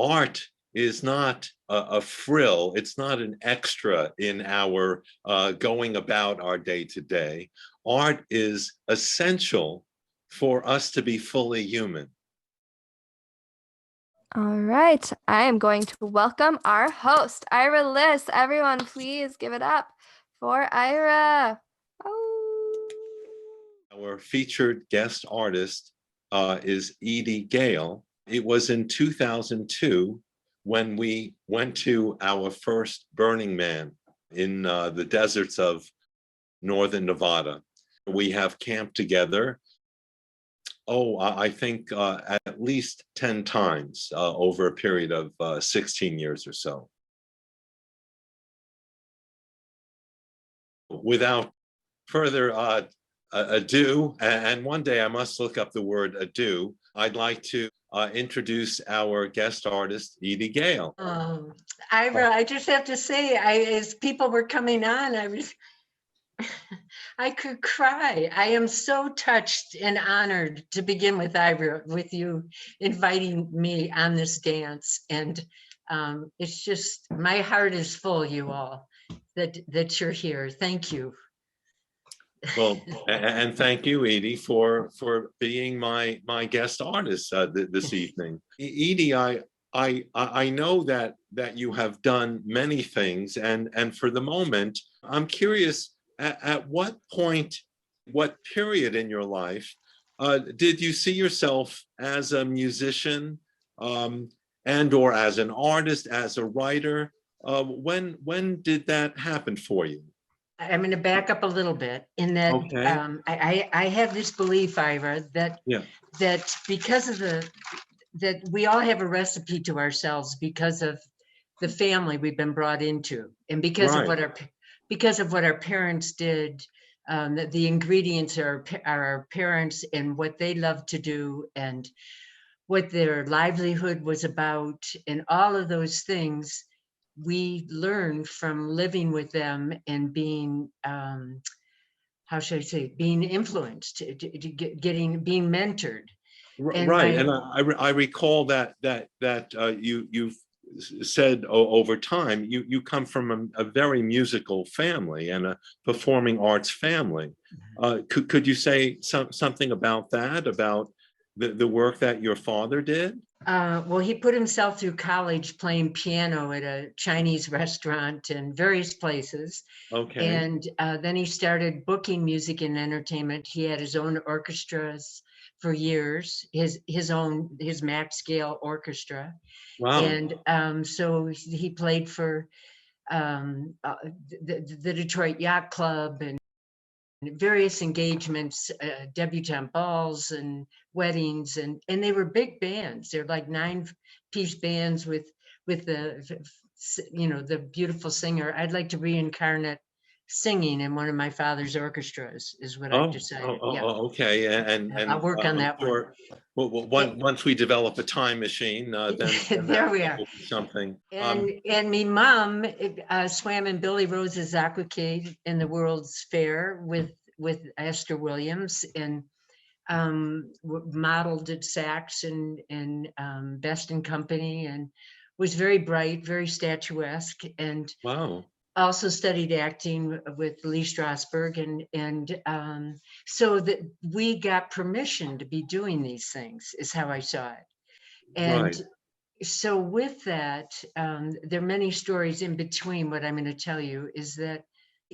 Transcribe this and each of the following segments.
art is not a frill. It's not an extra in our going about our day to day. Art is essential for us to be fully human. All right, I am going to welcome our host, Ira Liss. Everyone, please give it up for Ira. Oh. Our featured guest artist is Edee Gail. It was in 2002 when we went to our first Burning Man in the deserts of northern Nevada. We have camped together, I think at least 10 times over a period of 16 years or so. Without further ado, and one day I must look up the word ado, I'd like to introduce our guest artist, Edee Gail. Ira, I just have to say, as people were coming on, I could cry. I am so touched and honored to begin with, Ira, with you inviting me on this dance. And it's just, my heart is full, you all, that you're here. Thank you. Well, and thank you, Edee, for being my guest artist this evening. Edee, I know that you have done many things, and for the moment, I'm curious at what point, what period in your life did you see yourself as a musician and or as an artist, as a writer? When did that happen for you? I'm going to back up a little bit in that Okay. I have this belief, Ira, that that because of that we all have a recipe to ourselves because of the family we've been brought into, and because of what our parents did. The ingredients are our parents and what they loved to do and what their livelihood was about, and all of those things we learned from living with them and being, how should I say, being influenced, being mentored. Right, and I recall that you've said over time you come from a very musical family and a performing arts family. Could you say something about that, about the work that your father did? Well, he put himself through college playing piano at a Chinese restaurant and various places. Okay. And then he started booking music and entertainment. He had his own orchestras for years, his Max Scale orchestra. Wow. And so he played for the Detroit Yacht Club and various engagements, debutante balls and weddings, and they were big bands. They're like 9-piece bands with the beautiful singer. I'd like to reincarnate singing in one of my father's orchestras is what I've decided. Okay, and I'll work on that one. Well, once we develop a time machine, then there we are. Something. And me mom swam in Billy Rose's aquacade in the World's Fair with Esther Williams, and modeled at Saks and Best in Company, and was very bright, very statuesque, and wow. Also studied acting with Lee Strasberg, and so that we got permission to be doing these things is how I saw it. And so with that, there are many stories in between. What I'm going to tell you is that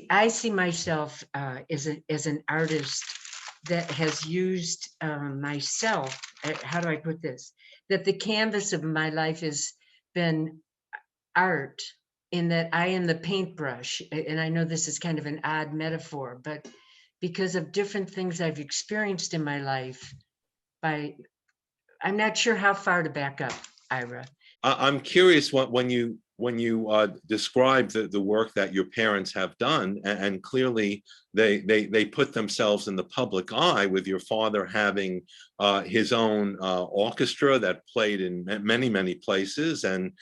I see myself as an artist that has used myself. How do I put this? That the canvas of my life has been art, in that I am the paintbrush. And I know this is kind of an odd metaphor, but because of different things I've experienced in my life, I'm not sure how far to back up, Ira. I'm curious when you describe the work that your parents have done, and clearly they put themselves in the public eye, with your father having his own orchestra that played in many places, and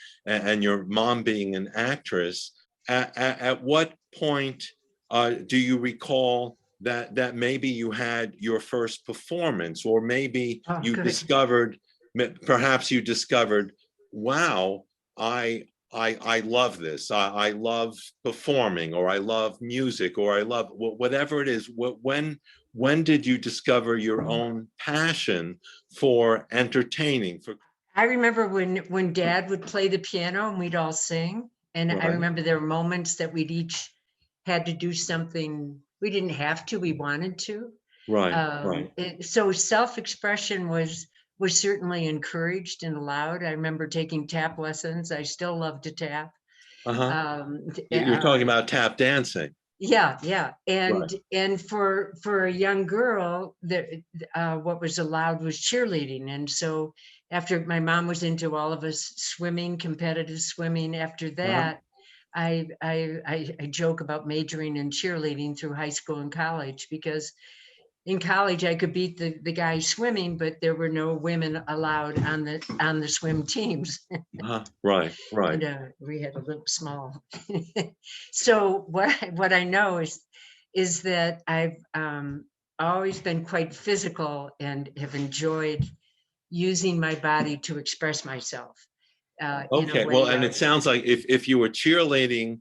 your mom being an actress. At what point do you recall that maybe you had your first performance, or maybe you discovered, perhaps you discovered wow, I love this. I love performing, or I love music, or I love whatever it is. When did you discover your own passion for entertaining? For I remember when Dad would play the piano and we'd all sing. And I Right, remember there were moments that we'd each had to do something. We didn't have to, we wanted to. right. So self-expression was certainly encouraged and allowed. I remember taking tap lessons. I still love to tap. Uh-huh. Um, You're talking about tap dancing. Yeah, yeah. Right. And for a young girl, what was allowed was cheerleading. And so after my mom was into all of us swimming, competitive swimming, after Uh-huh. that, I joke about majoring in cheerleading through high school and college, because in college I could beat the guy swimming, but there were no women allowed on the swim teams. Uh-huh. Right, right. And we had a little small. So what I know is that I've always been quite physical and have enjoyed using my body to express myself in a Okay, way well, and it of, sounds like if you were cheerleading,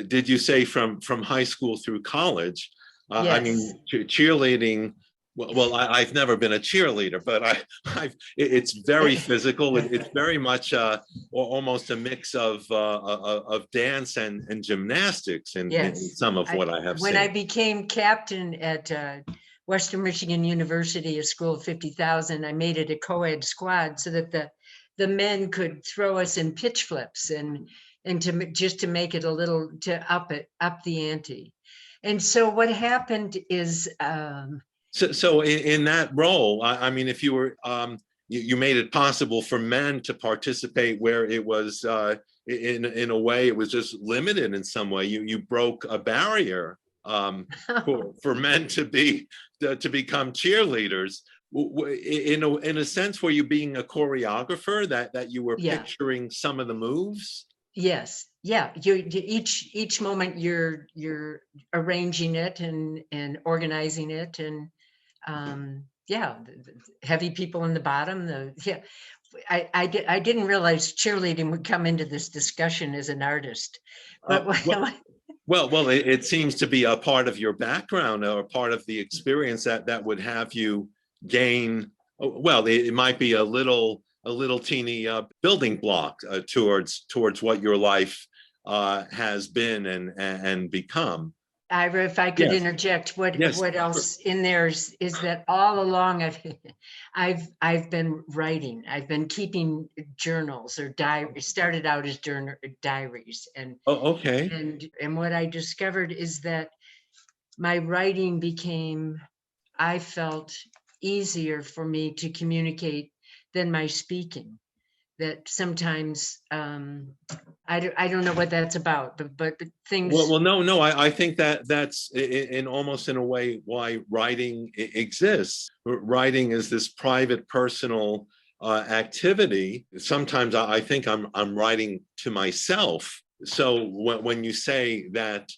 did you say from high school through college? I yes, mean, cheerleading. Well, I've never been a cheerleader, but it's very physical. It's very much almost a mix of dance and gymnastics in yes. some of what I have When I seen. became captain at Western Michigan University, a school of 50,000, I made it a co-ed squad so that the men could throw us in pitch flips and just to make it a little, to up the ante. And so what happened is, So in that role, I mean, if you were you made it possible for men to participate where it was in a way it was just limited in some way. You broke a barrier for men to become cheerleaders. In a sense, were you being a choreographer that you were yeah, picturing some of the moves? yes, yeah. Each moment you're arranging it and organizing it, and yeah, heavy people in the bottom. Yeah, I didn't realize cheerleading would come into this discussion as an artist, but Well, it seems to be a part of your background or part of the experience that would have you gain. Well, it might be a little teeny building block towards what your life has been and become. Ira, if I could Yes, interject, yes, what sure. else in there is that all along I've been writing. I've been keeping journals or diaries. Started out as diaries, Oh, okay. and what I discovered is that my writing became, I felt, easier for me to communicate than my speaking. That sometimes I don't know what that's about, but things, No. I think that's in almost in a way why writing exists. Writing is this private, personal activity. Sometimes I think I'm writing to myself. So when you say that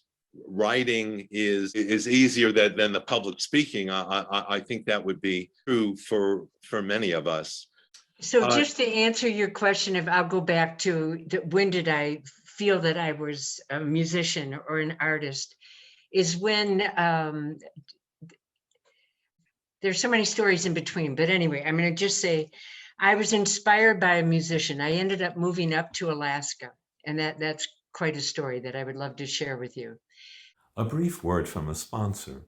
writing is easier than the public speaking, I think that would be true for many of us. so Uh, just to answer your question, if I'll go back to when did I feel that I was a musician or an artist, is when there's so many stories in between. But anyway, I'm going to just say I was inspired by a musician. I ended up moving up to Alaska, and that's quite a story that I would love to share with you. A brief word from a sponsor.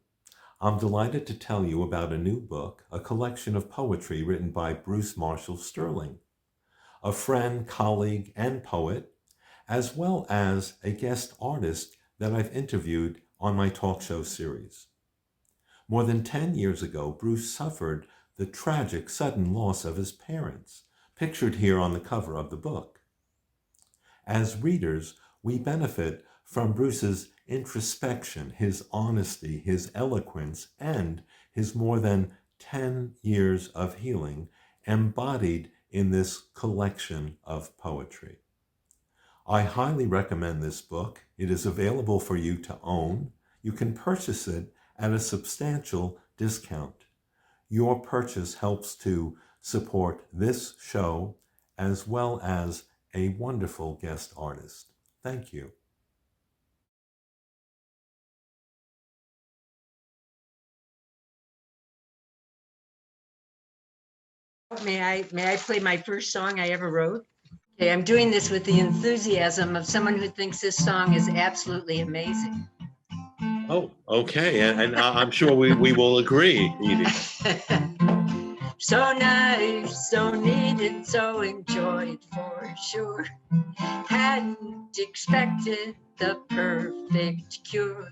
I'm delighted to tell you about a new book, a collection of poetry written by Bruce Marshall Sterling, a friend, colleague, and poet, as well as a guest artist that I've interviewed on my talk show series. More than 10 years ago, Bruce suffered the tragic sudden loss of his parents, pictured here on the cover of the book. As readers, we benefit from Bruce's introspection, his honesty, his eloquence, and his more than 10 years of healing embodied in this collection of poetry. I highly recommend this book. It is available for you to own. You can purchase it at a substantial discount. Your purchase helps to support this show as well as a wonderful guest artist. Thank you. May I play my first song I ever wrote? Okay, I'm doing this with the enthusiasm of someone who thinks this song is absolutely amazing. Oh, okay. And I'm sure we will agree, Edie. So nice, so needed, so enjoyed for sure. Hadn't expected the perfect cure.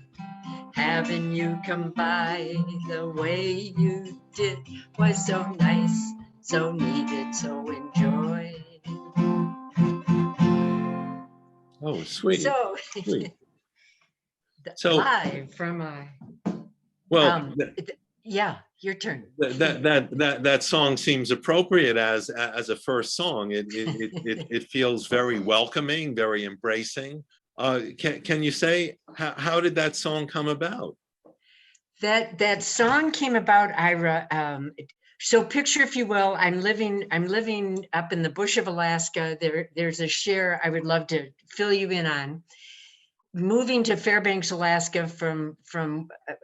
Having you come by the way you did was so nice, so needed, so enjoyed. Oh, sweet. So, Sweet. So, live from well, yeah, your turn. that song seems appropriate as a first song. It feels very welcoming, very embracing. Can you say how did that song come about? That song came about, Ira. So picture, if you will, I'm living up in the bush of Alaska. There's a share I would love to fill you in on. Moving to Fairbanks, Alaska from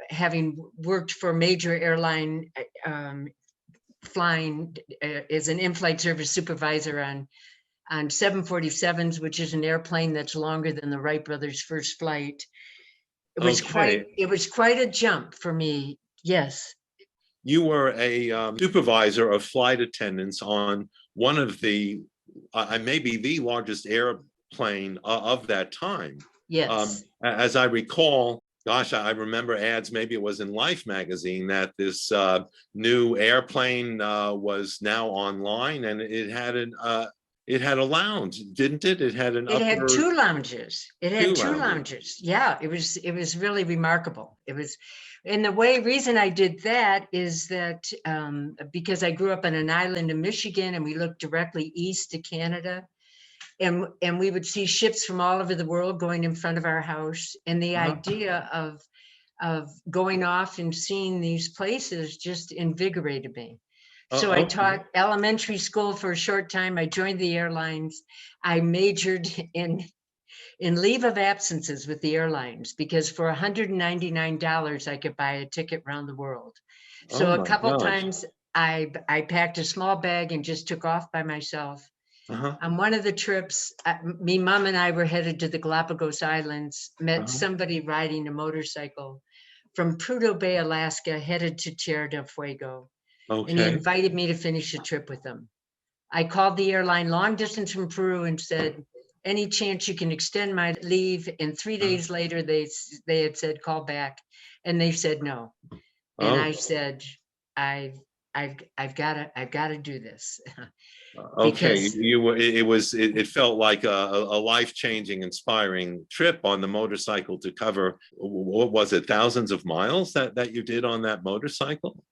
having worked for a major airline, flying as an in-flight service supervisor on 747s, which is an airplane that's longer than the Wright brothers' first flight. It was quite a jump for me. Yes. You were a supervisor of flight attendants on one of the maybe the largest airplane of that time. Yes. As I recall, gosh, I remember ads, maybe it was in Life magazine, that this new airplane was now online, and it had a lounge, didn't it? It had had two lounges. It had two lounges. Yeah, it was really remarkable. It was, and the reason I did that is that because I grew up on an island in Michigan, and we looked directly east to Canada, and we would see ships from all over the world going in front of our house, and the idea of going off and seeing these places just invigorated me. So I taught elementary school for a short time. I joined the airlines. I majored in leave of absences with the airlines, because for $199 I could buy a ticket around the world. So a couple times I packed a small bag and just took off by myself. On one of the trips, me, Mom, and I were headed to the Galapagos Islands, met somebody riding a motorcycle from Prudhoe Bay, Alaska, headed to Tierra del Fuego. And he invited me to finish the trip with him. I called the airline long distance from Peru and said, any chance you can extend my leave? And 3 days later, they had said, call back. And they said no. And I said, I've got to do this. Okay, it felt like a life-changing, inspiring trip on the motorcycle to cover, what was it, thousands of miles that you did on that motorcycle?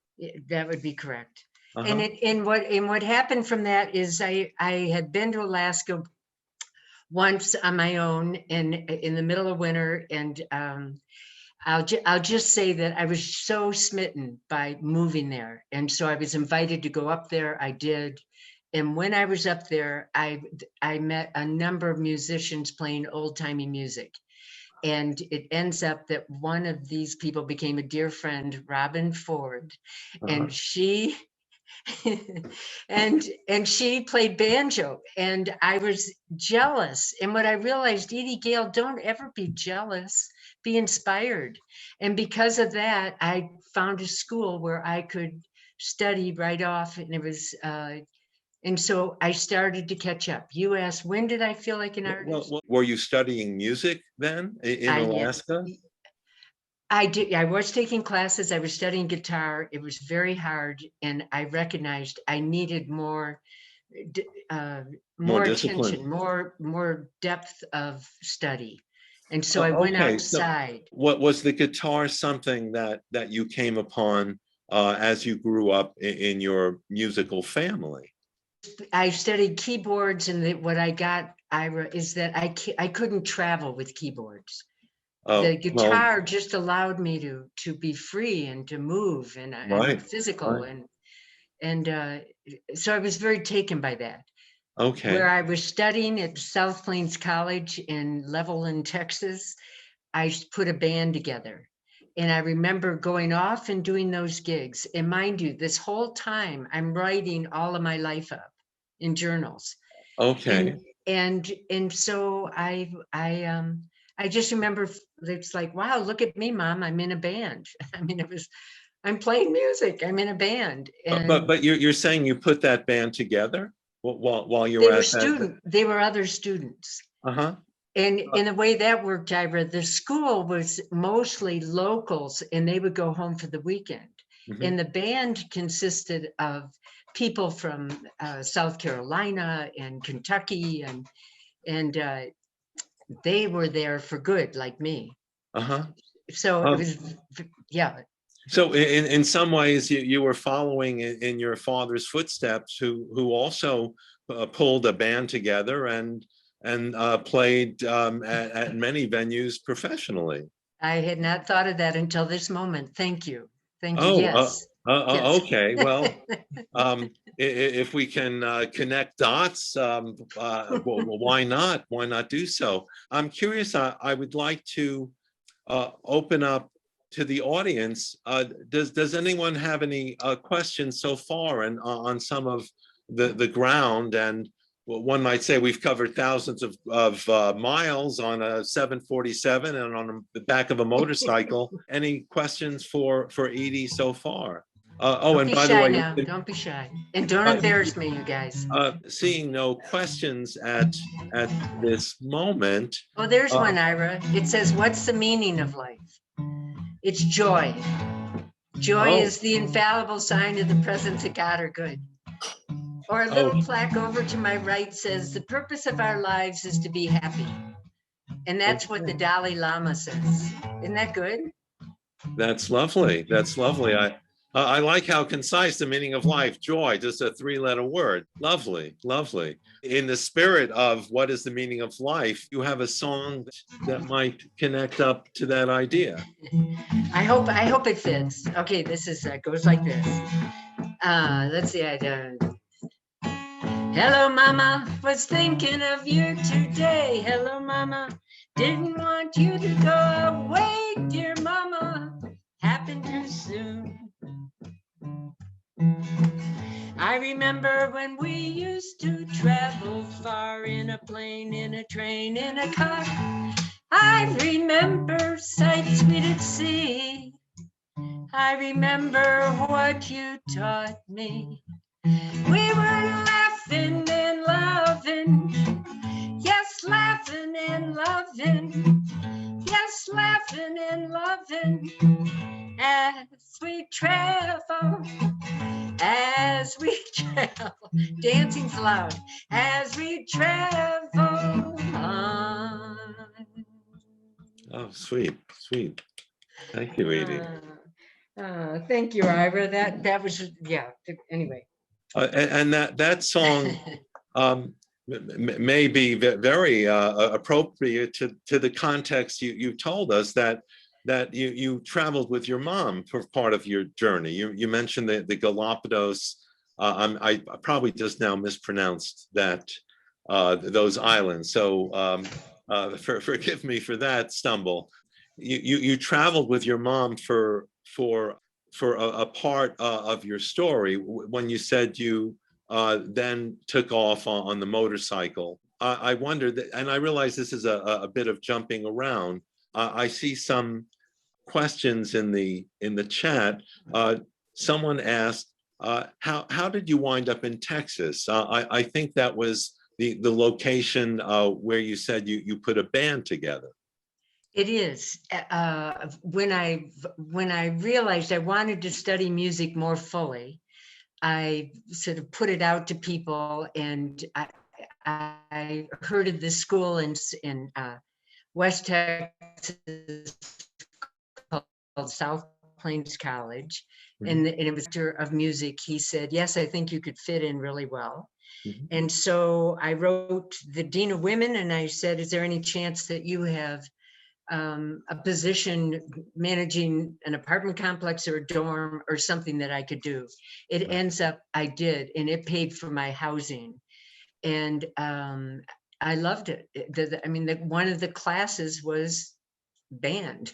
That would be correct. And what happened from that is I had been to Alaska once on my own in the middle of winter, and I'll just say that I was so smitten by moving there, and so I was invited to go up there. I did, and when I was up there, I met a number of musicians playing old-timey music. And it ends up that one of these people became a dear friend, Robin Ford, and she and she played banjo, and I was jealous. And what I realized, Edee Gail, don't ever be jealous, be inspired. And because of that, I found a school where I could study right off, and it was and so I started to catch up. You asked, when did I feel like an artist? Well, were you studying music then in Alaska? I did. I was taking classes. I was studying guitar. It was very hard, and I recognized I needed more attention, more depth of study. And so I went outside. So what was the guitar something that you came upon as you grew up in your musical family? I studied keyboards, and what I got, Ira, is that I couldn't travel with keyboards. The guitar just allowed me to be free and to move and physical, and so I was very taken by that. Okay. where I was studying at South Plains College in Levelland, Texas. I put a band together. And I remember going off and doing those gigs. And mind you, this whole time I'm writing all of my life up in journals. Okay. And so I just remember it's like, wow, look at me, Mom, I'm in a band. I mean, I'm playing music, I'm in a band. And But you're saying you put that band together while you they were were at they were other students. uh-huh. And in the way that worked, Ira, the school was mostly locals and they would go home for the weekend. Mhm. And the band consisted of people from South Carolina and Kentucky, and they were there for good, like me. Uh-huh. So it was, yeah. So in some ways you were following in your father's footsteps, who also pulled a band together and played at many venues professionally. I had not thought of that until this moment. Thank you. Thank you. Oh, Yes. Yes. okay. Well, if we can connect dots, well, why not? Why not do so? I'm curious. I would like to open up to the audience. Does anyone have any questions so far and on some of the ground? And one might say we've covered thousands of miles on a 747 and on the back of a motorcycle. Any questions for Edee so far? Don't And be by the shy way, now. Don't be shy. And don't embarrass me, you guys. seeing no questions at this moment. Oh, there's one, Ira. It says, what's the meaning of life? It's joy. Joy is the infallible sign of the presence of God or good. Or a little plaque over to my right says, the purpose of our lives is to be happy. And that's what the Dalai Lama says. Isn't that good? That's lovely. That's lovely. I like how concise the meaning of life, joy, just a 3-letter word. Lovely, lovely. In the spirit of what is the meaning of life, you have a song that might connect up to that idea. I hope it fits. Okay, this is goes like this. Let's see. Hello, Mama, was thinking of you today. Hello, Mama, didn't want you to go away, dear Mama. Happened too soon. I remember when we used to travel far in a plane, in a train, in a car. I remember sights we did see. I remember what you taught me. We were laughing and loving. Yes, laughing and loving. Yes, laughing and loving. As we travel, dancing's loud, as we travel on. Oh, sweet, sweet. Thank you, Edee. Thank you, Ira. That was, yeah, anyway. And that song may be very appropriate to the context you told us that you traveled with your mom for part of your journey. You mentioned the Galapagos. I probably just now mispronounced those islands. So forgive me for that stumble. You traveled with your mom for a part of your story when you said you then took off on the motorcycle. I wondered that, and I realize this is a bit of jumping around. I see some questions in the chat. Someone asked, how did you wind up in Texas? I think that was the location where you said you put a band together. It is. When I realized I wanted to study music more fully, I sort of put it out to people, and I heard of this school in West Texas called South Plains College, and it was director of music. He said, yes, I think you could fit in really well. And so I wrote the Dean of Women, and I said, is there any chance that you have a position managing an apartment complex or a dorm or something that I could do? It ends up I did, and it paid for my housing. And I loved it. I mean, one of the classes was band.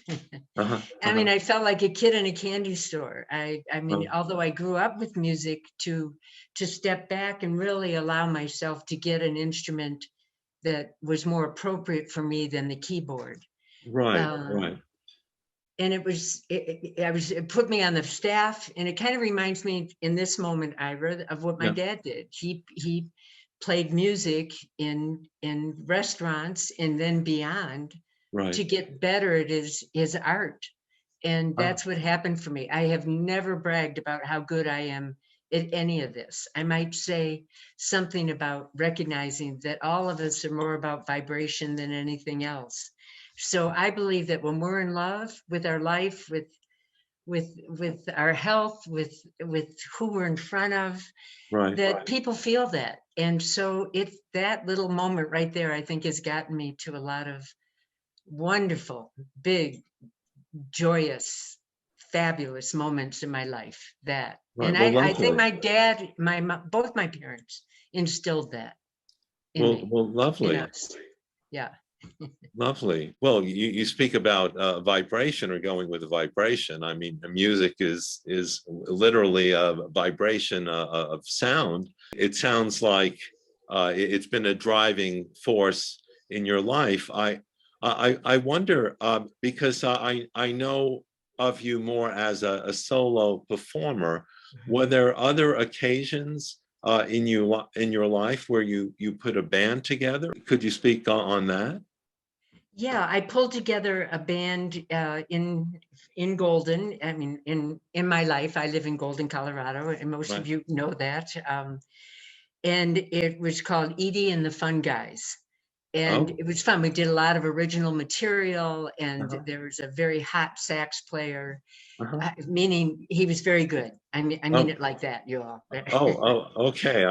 I mean, I felt like a kid in a candy store. I mean, although I grew up with music, to step back and really allow myself to get an instrument that was more appropriate for me than the keyboard. Right. And it put me on the staff, and it kind of reminds me in this moment, Ira, of what my dad did. He played music in restaurants and then beyond, to get better at his art. And that's what happened for me. I have never bragged about how good I am at any of this. I might say something about recognizing that all of us are more about vibration than anything else. So I believe that when we're in love with our life, with our health, with who we're in front of, that people feel that. And so it's that little moment right there, I think, has gotten me to a lot of wonderful, big, joyous, fabulous moments in my life. That, and I think my dad, both my parents instilled that in me. Well, lovely. In us. Yeah. Lovely. Well, you speak about vibration, or going with a vibration. I mean, the music is literally a vibration of sound. It sounds like it's been a driving force in your life. I wonder, because I know of you more as a solo performer. Were there other occasions in your life where you put a band together? Could you speak on that? Yeah, I pulled together a band in Golden. I mean, in my life, I live in Golden, Colorado, and most of you know that. And it was called Edee and the Fun Guys. And it was fun. We did a lot of original material, and there was a very hot sax player, meaning he was very good. I mean it like that, you all. Okay.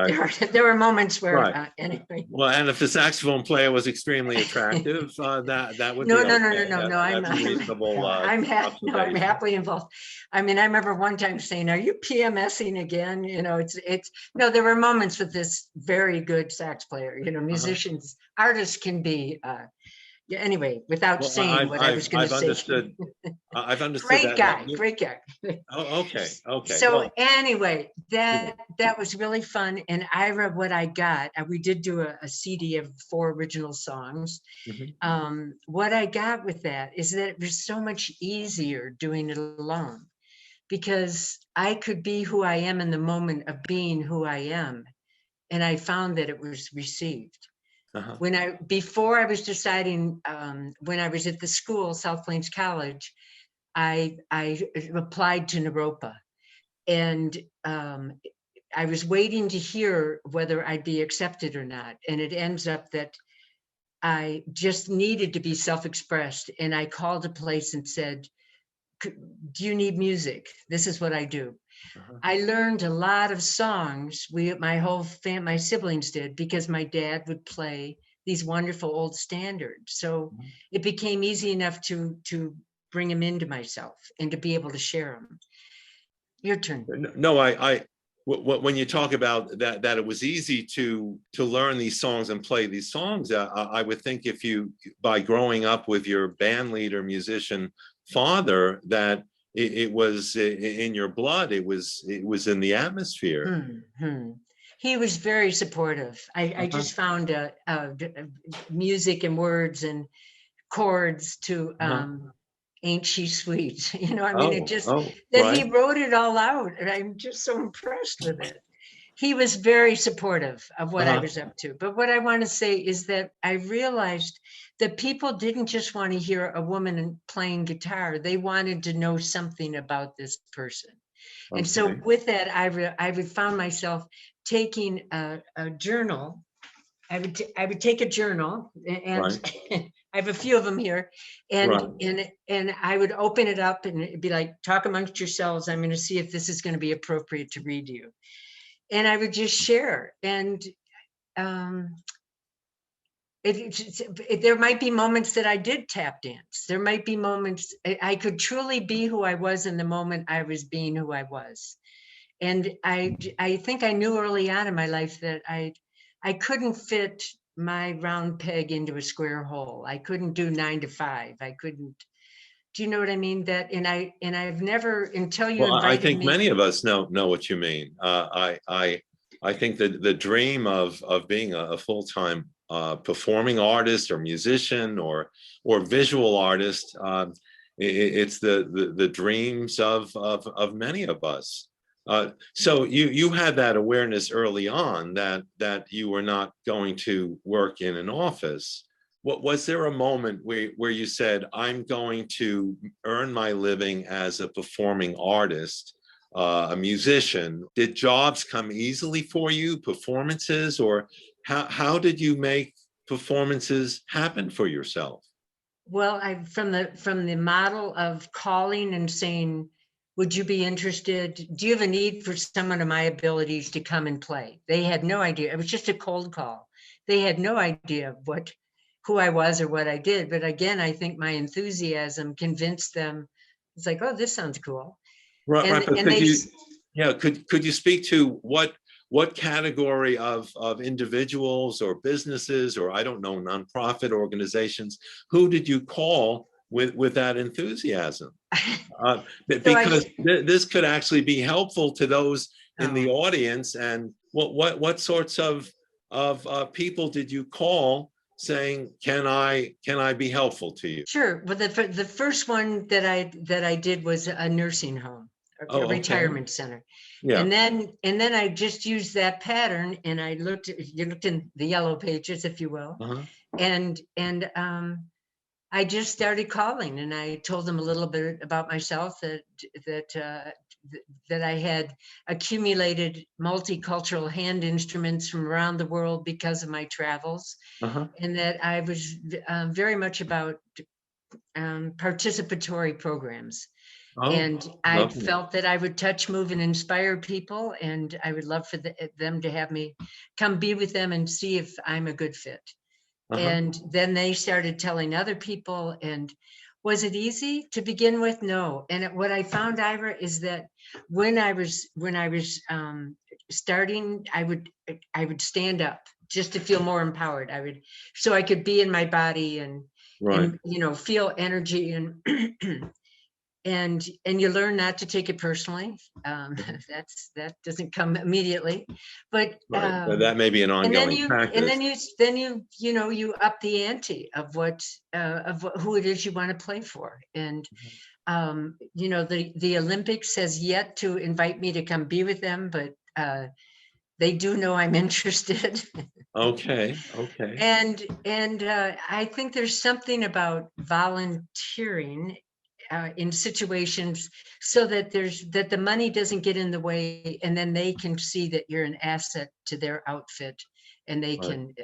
There were moments where, anyway. Well, and if the saxophone player was extremely attractive, that would no, be okay. No. That's reasonable. I'm happily involved. I mean, I remember one time saying, "Are you PMSing again?" You know, it's no. There were moments with this very good sax player. You know, musicians, artists can be. Yeah, anyway, without saying what I was going to say. I've understood. Great guy. Okay. So anyway, that was really fun. And Ira, what I got, we did do a CD of 4 original songs. What I got with that is that it was so much easier doing it alone, because I could be who I am in the moment of being who I am. And I found that it was received. Before I was deciding, when I was at the school, South Plains College, I applied to Naropa, and I was waiting to hear whether I'd be accepted or not. And it ends up that I just needed to be self-expressed. And I called a place and said, "Do you need music? This is what I do." I learned a lot of songs. My siblings did, because my dad would play these wonderful old standards. So it became easy enough to bring them into myself and to be able to share them. Your turn. No, when you talk about that it was easy to learn these songs and play these songs, I would think if you, by growing up with your band leader, musician father, that it was in your blood, it was in the atmosphere. He was very supportive. I just found music and words and chords to Ain't She Sweet? You know, I mean, he wrote it all out, and I'm just so impressed with it. He was very supportive of what I was up to. But what I want to say is that I realized that people didn't just want to hear a woman playing guitar. They wanted to know something about this person. And so with that, I found myself taking a journal. I would take a journal, and I have a few of them here, and I would open it up, and it'd be like, "Talk amongst yourselves. I'm going to see if this is going to be appropriate to read to you." And I would just share. And there might be moments that I did tap dance. There might be moments I could truly be who I was in the moment I was being who I was. And I think I knew early on in my life that I couldn't fit my round peg into a square hole. I couldn't do 9 to 5. I couldn't. Do you know what I mean? That I've never, until you Well, I invited think me. many of us know what you mean. I think that the dream of being a full-time performing artist or musician or visual artist, it's the dreams of many of us. So you had that awareness early on that you were not going to work in an office. What was there a moment where you said, I'm going to earn my living as a performing artist, a musician? Did jobs come easily for you, performances, or how did you make performances happen for yourself? Well, from the model of calling and saying, would you be interested? Do you have a need for someone of my abilities to come and play? They had no idea. It was just a cold call. They had no idea who I was or what I did. But again, I think my enthusiasm convinced them. It's like, oh, this sounds cool. Right, And, right. But and they, could you speak to what category of individuals or businesses, or I don't know, nonprofit organizations, who did you call with that enthusiasm? Because this could actually be helpful to those in the audience. And what sorts of people did you call saying, can I be helpful to you? Sure. Well, the first one that I did was a nursing home, a retirement center. Yeah. And then I just used that pattern, and you looked in the yellow pages, if you will. And I just started calling, and I told them a little bit about myself, that I had accumulated multicultural hand instruments from around the world because of my travels, and that I was very much about participatory programs. And I felt that I would touch, move, and inspire people, and I would love for them to have me come be with them and see if I'm a good fit. And then they started telling other people. And was it easy to begin with? No. And what I found, Ira, is that when I was starting, I would stand up just to feel more empowered. So I could be in my body and feel energy and you learn not to take it personally. That doesn't come immediately, but that may be an ongoing practice. And then you up the ante of who it is you want to play for. And the Olympics has yet to invite me to come be with them, but they do know I'm interested. Okay. And I think there's something about volunteering in situations so that the money doesn't get in the way, and then they can see that you're an asset to their outfit, and they can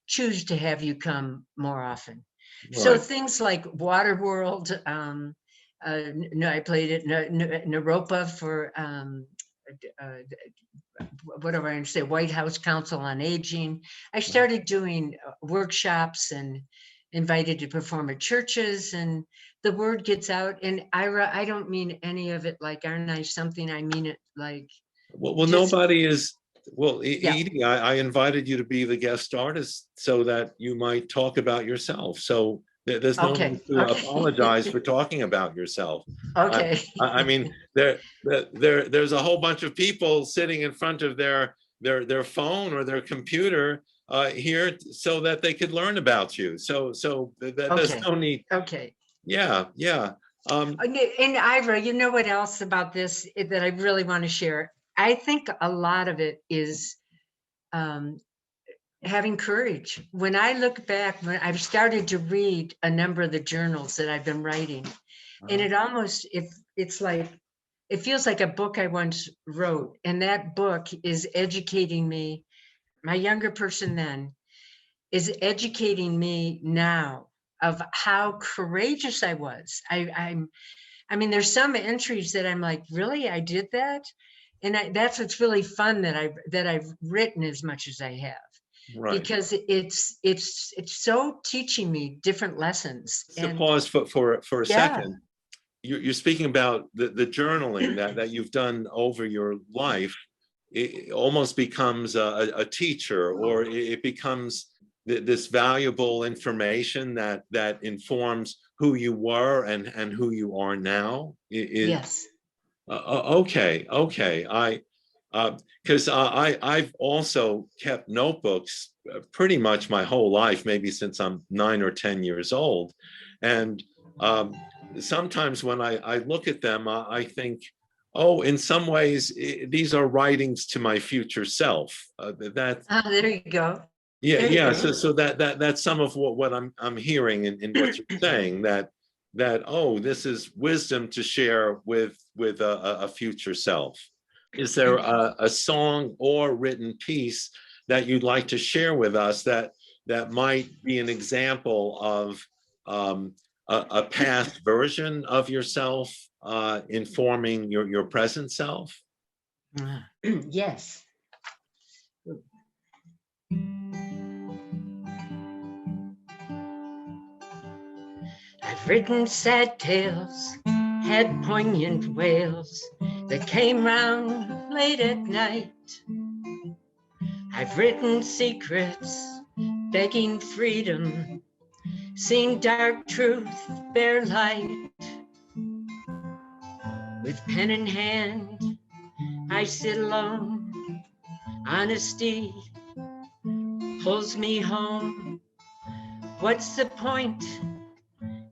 choose to have you come more often. So things like Waterworld, I played at Naropa for whatever I say, White House Council on Aging. I started doing workshops and invited to perform at churches, and the word gets out. And Ira, I don't mean any of it like, aren't I something? I mean it like. Well, nobody is. Well, Edee, I invited you to be the guest artist so that you might talk about yourself. So there's no need to apologize for talking about yourself. Okay. I mean, there's a whole bunch of people sitting in front of their phone or their computer here so that they could learn about you. So there's no need. Okay. Yeah. And Ira, you know what else about this that I really want to share? I think a lot of it is having courage. When I look back, when I've started to read a number of the journals that I've been writing, and it feels like a book I once wrote, and that book is educating me. My younger person then is educating me now of how courageous I was. I mean, there's some entries that I'm like, really, I did that, and that's what's really fun that I've written as much as I have, because it's so teaching me different lessons. To pause for a second, you're speaking about the journaling that you've done over your life. it almost becomes a teacher, or it becomes this valuable information that informs who you were and who you are now. Yes. Okay, because I've also kept notebooks pretty much my whole life, maybe since I'm 9 or 10 years old, and sometimes when I look at them, I think, oh, in some ways these are writings to my future self. That There you go. Yeah, There you yeah. go. So that's some of what I'm hearing in what you're saying, that oh, this is wisdom to share with a future self. Is there a song or written piece that you'd like to share with us that might be an example of a past version of yourself informing your present self? Yes. I've written sad tales, had poignant wails that came round late at night. I've written secrets, begging freedom, seen dark truth bear light. With pen in hand, I sit alone. Honesty pulls me home. What's the point?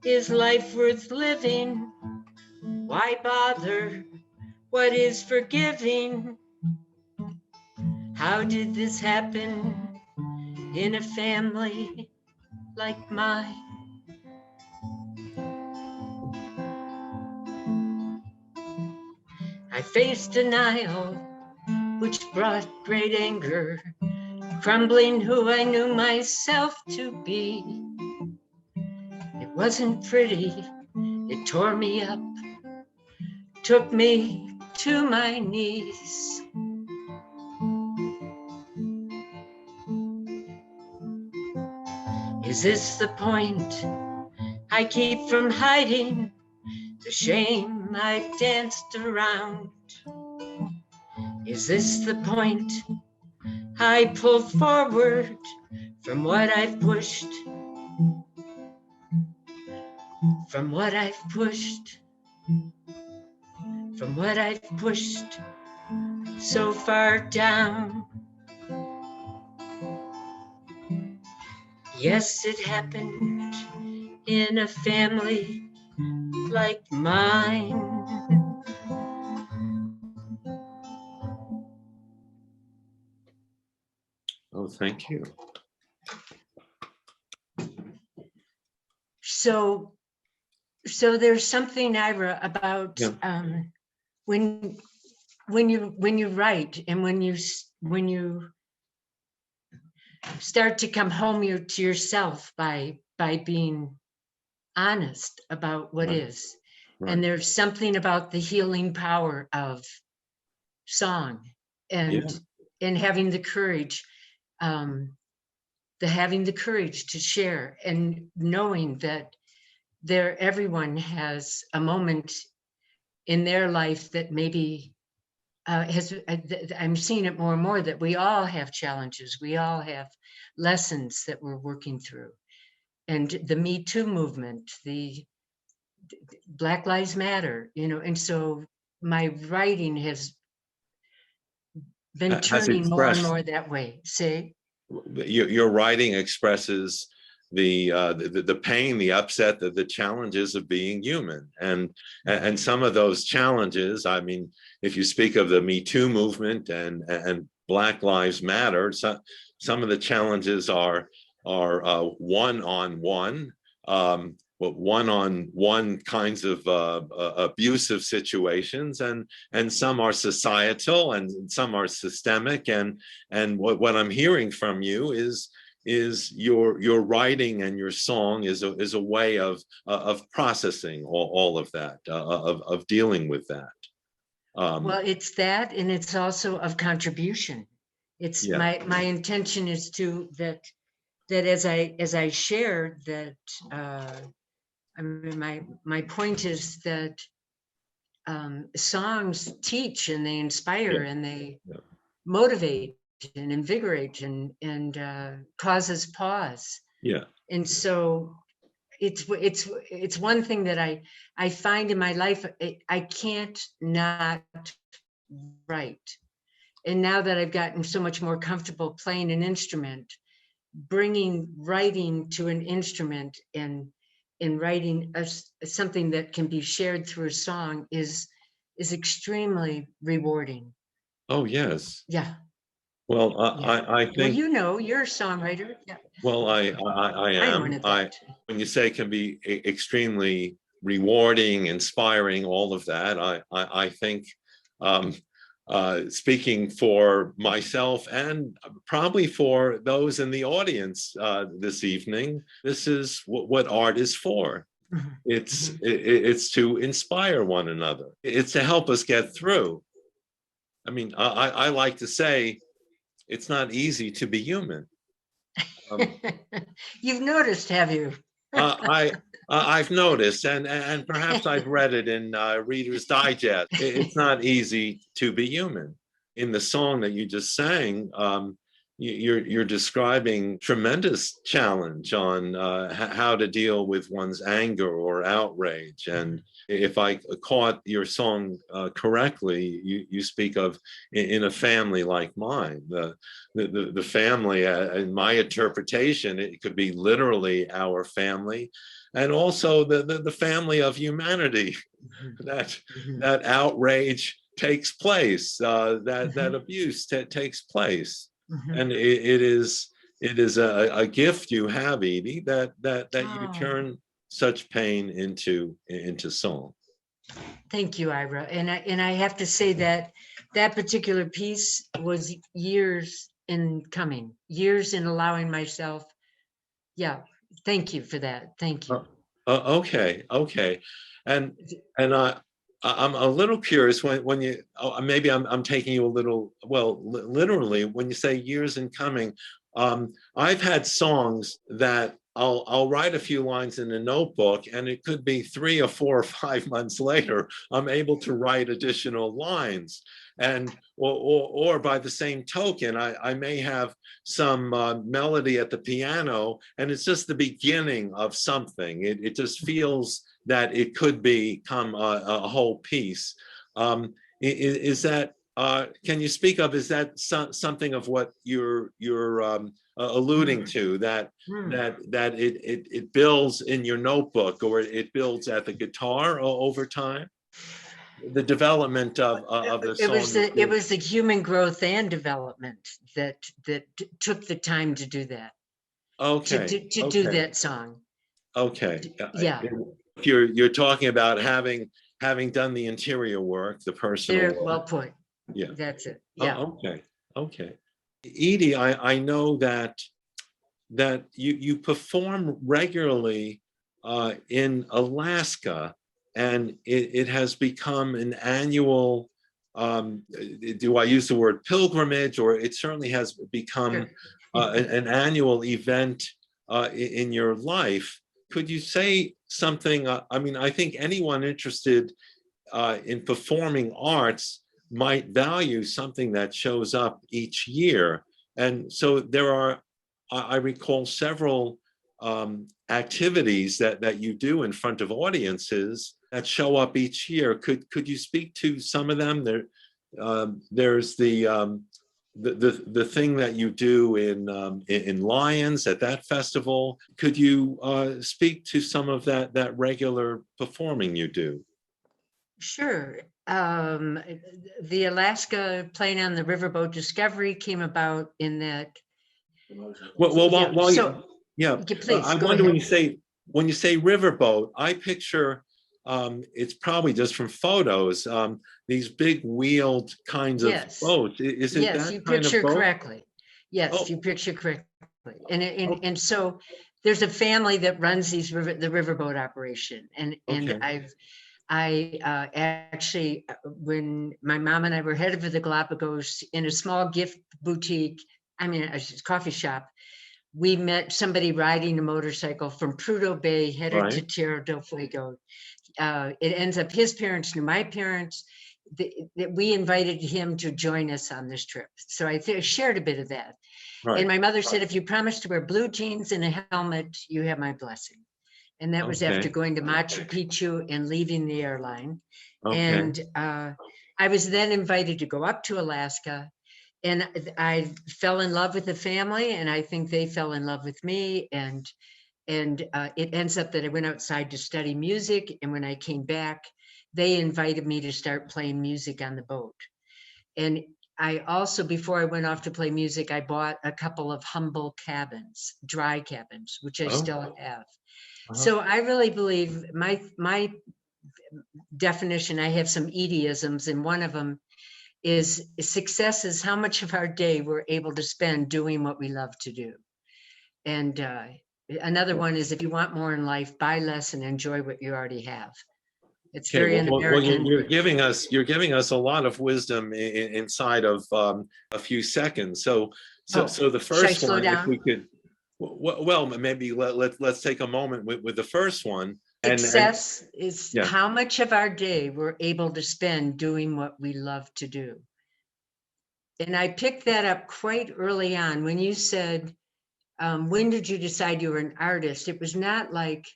Is life worth living? Why bother? What is forgiving? How did this happen in a family like mine? I faced denial, which brought great anger, crumbling who I knew myself to be. It wasn't pretty, it tore me up, took me to my knees. Is this the point I keep from hiding the shame I've danced around? Is this the point I pull forward from what I've pushed? From what I've pushed? From what I've pushed so far down? Yes, it happened in a family like mine. Oh, thank you. So there's something, Ira, about when you write and when you start to come home to yourself by being honest about what is. And there's something about the healing power of song and having the courage, having the courage to share, and knowing that everyone has a moment in their life that maybe I'm seeing it more and more, that we all have challenges, we all have lessons that we're working through. And the Me Too movement, the Black Lives Matter, and so my writing has been turning more and more that way. Say, your writing expresses the pain, the upset, the challenges of being human, and some of those challenges. I mean, if you speak of the Me Too movement and Black Lives Matter, some of the challenges are one-on-one. One-on-one kinds of abusive situations, and some are societal, and some are systemic. And what I'm hearing from you is your writing and your song is a way of processing all of that, of dealing with that. Well, it's that, and it's also of contribution. It's my intention is to that as I share that. I mean, my point is that songs teach and they inspire and motivate and invigorate and causes pause. Yeah. And so it's one thing that I find in my life, I can't not write. And now that I've gotten so much more comfortable playing an instrument, bringing writing to an instrument and writing something that can be shared through a song is extremely rewarding. Oh, yes. Yeah. Well, Yeah. I Well, think, you know, you're a songwriter. Yeah. well, I I know am. that. When you say it can be extremely rewarding, inspiring, all of that, I think, um, speaking for myself and probably for those in the audience this evening, this is what art is for. Mhm. It's to inspire one another. It's to help us get through. I mean, I like to say it's not easy to be human. You've noticed, have you? I've noticed, and perhaps I've read it in Reader's Digest. It's not easy to be human. In the song that you just sang, you're describing tremendous challenge on how to deal with one's anger or outrage. And if I caught your song correctly, you speak of in a family like mine, the family, in my interpretation, it could be literally our family, and also the family of humanity. That outrage takes place, that abuse takes place, and it is a gift you have, Edee, that you turn such pain into song. Thank you, Ira. And I have to say that that particular piece was years in coming, years in allowing myself. Yeah. Thank you for that. Thank you. Okay. And I'm a little curious when you, maybe I'm taking you a little, well, literally, when you say years in coming, I've had songs that I'll write a few lines in a notebook, and it could be 3 or 4 or 5 months later, I'm able to write additional lines. And or by the same token, I may have some melody at the piano, and it's just the beginning of something. It just feels that it could become a whole piece. Is that, can you speak of, is that something of what you're alluding to, that it builds in your notebook, or it builds at the guitar over time? The development of the song. It was the human growth and development that took the time to do that. Okay. To do that song. Okay. Yeah. You're talking about having done the interior work, the personal work. Well put. Yeah. That's it. Yeah. Okay. Edee, I know that you perform regularly in Alaska, and it has become an annual, do I use the word pilgrimage, or it certainly has become an annual event in your life. Could you say something? I mean, I think anyone interested in performing arts might value something that shows up each year. And so there are, I recall several activities that you do in front of audiences that show up each year. Could you speak to some of them? There's the thing that you do in Lions at that festival. Could you speak to some of that regular performing you do? Sure. The Alaska playing on the Riverboat Discovery came about in that. Please, I wonder, when you say riverboat, I picture, it's probably just from photos, these big wheeled kinds of boats. Is it yes, that you kind picture of boat? correctly. Yes, you picture correctly. And so there's a family that runs the riverboat operation, and I actually, when my mom and I were headed for the Galapagos in a small gift boutique, a coffee shop, we met somebody riding a motorcycle from Prudhoe Bay headed to Tierra del Fuego. It ends up his parents knew my parents, that we invited him to join us on this trip. So I shared a bit of that. Right. And my mother said, if you promise to wear blue jeans and a helmet, you have my blessing. And that was after Okay. going to Machu Picchu and leaving the airline. Okay. And I was then invited to go up to Alaska, and I fell in love with the family, and I think they fell in love with me. And it ends up that I went outside to study music. And when I came back, they invited me to start playing music on the boat. And I also, before I went off to play music, I bought a couple of humble cabins, dry cabins, which I still have. So I really believe my definition, I have some Edeeisms, and one of them is success is how much of our day we're able to spend doing what we love to do. And another one is, if you want more in life, buy less and enjoy what you already have. It's very un-American. You're giving us a lot of wisdom inside of a few seconds. So the first one, if we could, well, maybe let's take a moment with the first one. Success is how much of our day we're able to spend doing what we love to do. And I picked that up quite early on when you said, when did you decide you were an artist? It was not like,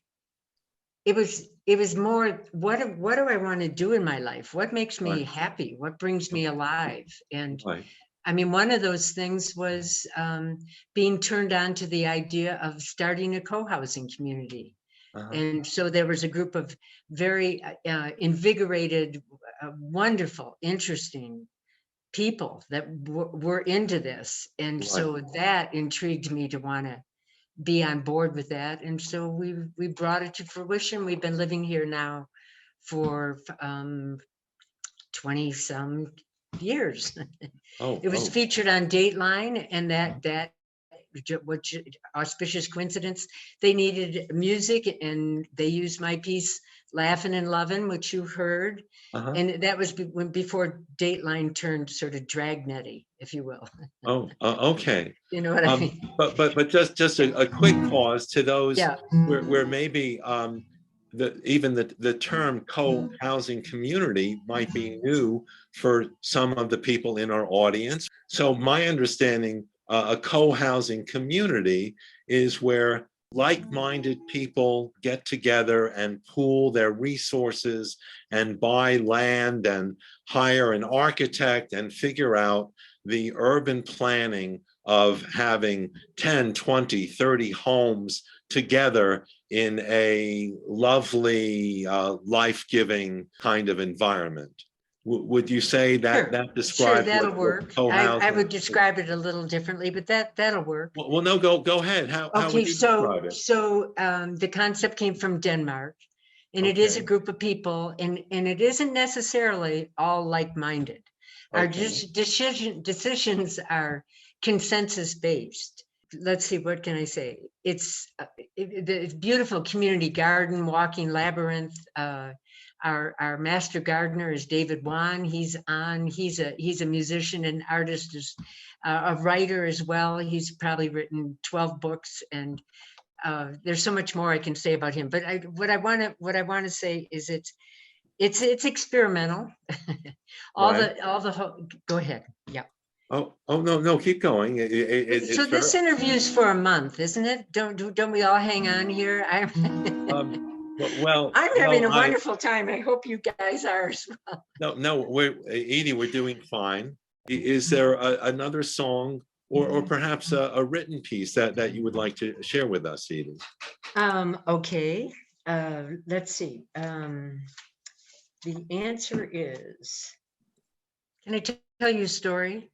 it was more, what do I want to do in my life? What makes me happy? What brings me alive? And I mean, one of those things was being turned on to the idea of starting a co-housing community. And so there was a group of very invigorated, wonderful, interesting people that were into this. And so that intrigued me to want to be on board with that. And so we brought it to fruition. We've been living here now for 20 some years. It was featured on Dateline, and that which auspicious coincidence, they needed music, and they used my piece Laughing and Loving, which you heard. And that was before Dateline turned sort of dragnetty, if you will. Okay. You know what I mean? But just a quick pause to those where maybe even the term co-housing community might be new for some of the people in our audience. So my understanding, a co-housing community is where like-minded people get together and pool their resources and buy land and hire an architect and figure out the urban planning of having 10, 20, 30 homes together in a lovely, life-giving kind of environment. Would you say that that describes? Sure, that'll work. I would describe it a little differently, but that'll work. Well, no, go ahead. How would you describe it? So the concept came from Denmark, and it is a group of people, and it isn't necessarily all like-minded. Our decisions are consensus-based. Let's see, what can I say? It's the beautiful community garden, walking labyrinth. Our master gardener is David Wan. He's a musician and artist, a writer as well. He's probably written 12 books, and there's so much more I can say about him. But what I want to say is it's experimental. Go ahead. Yeah. Oh no, keep going. So this interview's for a month, isn't it? Don't we all hang on here? Well, I'm having a wonderful time. I hope you guys are as well. No, Edee, we're doing fine. Is there another song or perhaps a written piece that you would like to share with us, Edee? Okay. Let's see. The answer is, can I tell you a story?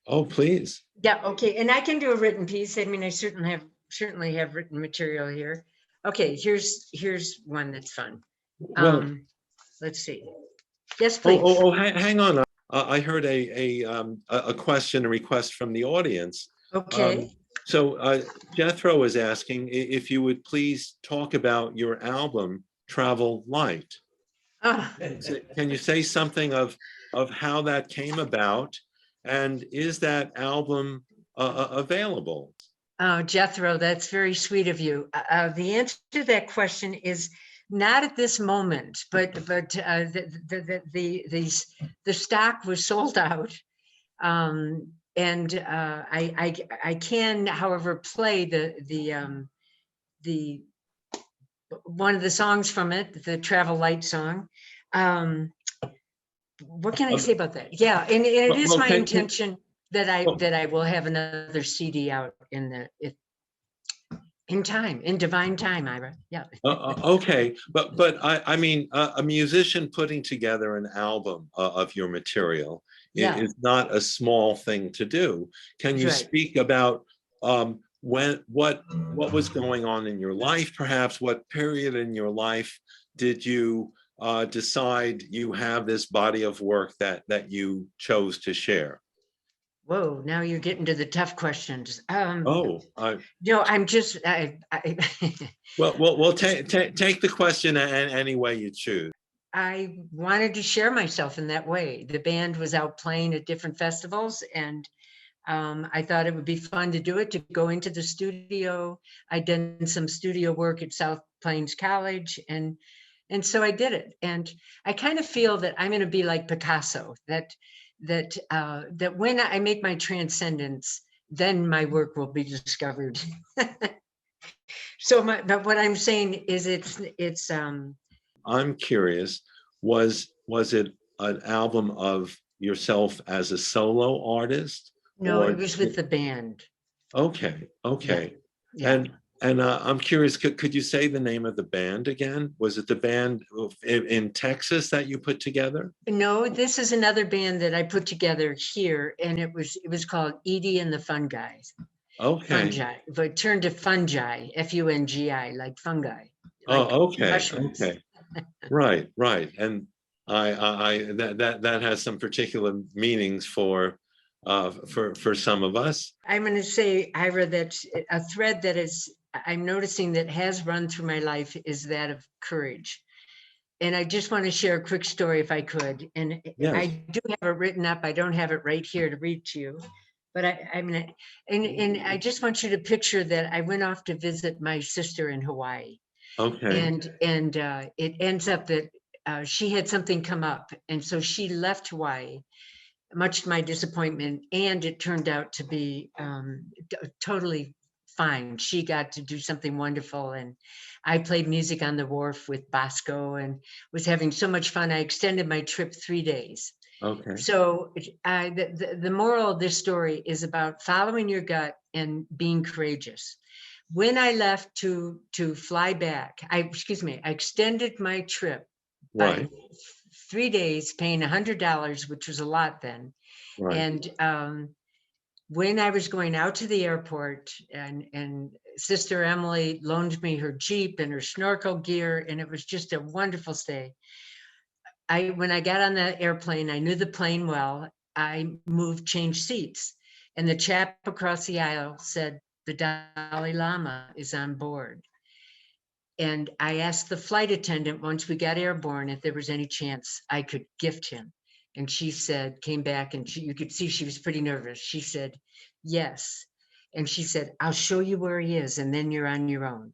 Oh, please. Yeah. Okay. And I can do a written piece. I mean, I certainly have written material here. Okay, here's one that's fun. Let's see. Yes, please. Hang on. I heard a question, a request from the audience. Okay. So Jethro is asking if you would please talk about your album, Travel Light. Can you say something of how that came about, and is that album available? Oh, Jethro, that's very sweet of you. The answer to that question is not at this moment, but the stock was sold out. And I can, however, play the one of the songs from it, the Travel Light song. What can I say about that? Yeah, and it is my intention that I will have another CD out in time, in divine time, Ira. Yeah. Okay, but I mean, a musician putting together an album of your material Yeah. is not a small thing to do. Can you Right. speak about what was going on in your life, perhaps? What period in your life did you decide you have this body of work that you chose to share? Whoa, now you're getting to the tough questions. Oh, No, I'm just, well, take the question any way you choose. I wanted to share myself in that way. The band was out playing at different festivals, and I thought it would be fun to do it, to go into the studio. I'd done some studio work at South Plains College, and so I did it. And I kind of feel that I'm going to be like Picasso, that when I make my transcendence, then my work will be discovered. But what I'm saying is it's I'm curious, was it an album of yourself as a solo artist? no, or it was with the band. Okay. Yeah. And I'm curious, could you say the name of the band again? Was it the band in Texas that you put together? No, this is another band that I put together here, and it was called Edee and the Fun Guys. Okay. Fungi, but turned to fungi, Fungi, like fungi. Like Oh, okay. mushrooms. Okay. Right. And I that has some particular meanings for some of us. I'm going to say, Ira, that a thread that I'm noticing that has run through my life is that of courage. And I just want to share a quick story, if I could. And Yes. I do have it written up. I don't have it right here to read to you. But I mean, and I just want you to picture that I went off to visit my sister in Hawaii. Okay. And it ends up that she had something come up. And so she left Hawaii, much to my disappointment. And it turned out to be totally fine. She got to do something wonderful. And I played music on the wharf with Bosco and was having so much fun. I extended my trip 3 days. Okay. So the moral of this story is about following your gut and being courageous. When I left to fly back, I extended my trip by 3 days, paying $100, which was a lot then. Right. And when I was going out to the airport, and Sister Emily loaned me her Jeep and her snorkel gear, and it was just a wonderful stay. When I got on the airplane, I knew the plane well. I changed seats, and the chap across the aisle said, "The Dalai Lama is on board." And I asked the flight attendant once we got airborne if there was any chance I could gift him. And she said, came back, and you could see she was pretty nervous. She said, yes. And she said, "I'll show you where he is, and then you're on your own."